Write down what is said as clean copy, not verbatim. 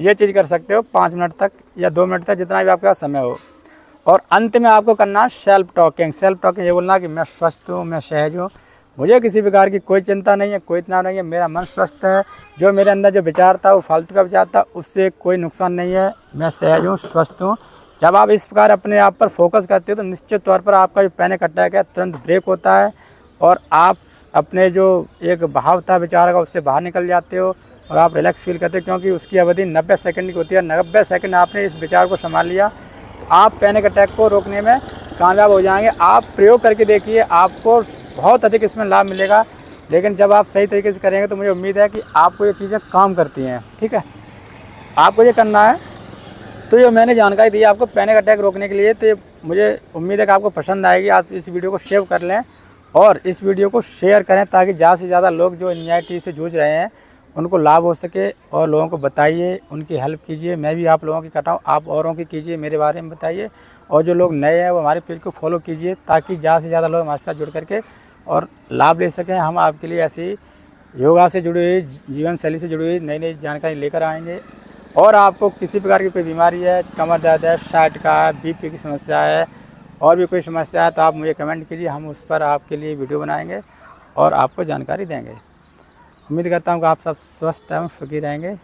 ये चीज़ कर सकते हो 5 मिनट तक या 2 मिनट तक, जितना भी आपके पास समय हो। और अंत में आपको करना सेल्फ टॉकिंग ये बोलना कि मैं स्वस्थ हूँ, मैं सहज हूँ, मुझे किसी प्रकार की कोई चिंता नहीं है, कोई तनाव नहीं है, मेरा मन स्वस्थ है, जो मेरे अंदर जो विचार था वो फालतू का विचार था, उससे कोई नुकसान नहीं है, मैं सहज हूँ, स्वस्थ हूँ। जब आप इस प्रकार अपने आप पर फोकस करते हो तो निश्चित तौर पर आपका जो पैनिक अटैक है तुरंत ब्रेक होता है और आप अपने जो एक भाव था विचार का उससे बाहर निकल जाते हो और आप रिलैक्स फील करते हो, क्योंकि उसकी अवधि 90 सेकंड की होती है। 90 सेकंड आपने इस विचार को संभाल लिया तो आप पैनिक अटैक को रोकने में कामयाब हो जाएंगे। आप प्रयोग करके देखिए, आपको बहुत अधिक इसमें लाभ मिलेगा। लेकिन जब आप सही तरीके से करेंगे तो मुझे उम्मीद है कि आपको ये चीज़ें काम करती हैं। ठीक है, आपको ये करना है। तो ये मैंने जानकारी दी है आपको पैनिक अटैक रोकने के लिए, तो ये मुझे उम्मीद है कि आपको पसंद आएगी। आप इस वीडियो को सेव कर लें और इस वीडियो को शेयर करें ताकि ज़्यादा से ज़्यादा लोग जो एंजाइटी से जूझ रहे हैं उनको लाभ हो सके, और लोगों को बताइए, उनकी हेल्प कीजिए। मैं भी आप लोगों की करता हूँ, आप औरों की कीजिए, मेरे बारे में बताइए। और जो लोग नए हैं वो हमारे पेज को फॉलो कीजिए ताकि ज़्यादा से ज़्यादा लोग हमारे साथ जुड़ करके और लाभ ले सकें। हम आपके लिए ऐसी योगा से जुड़ी हुई, जीवन शैली से जुड़ी हुई नई नई जानकारी लेकर आएंगे। और आपको किसी प्रकार की कोई बीमारी है, कमर दर्द है, साइट का है, बीपी की समस्या है, और भी कोई समस्या है तो आप मुझे कमेंट कीजिए, हम उस पर आपके लिए वीडियो बनाएंगे और आपको जानकारी देंगे। उम्मीद करता हूँ कि आप सब स्वस्थ एवं सुखी रहेंगे।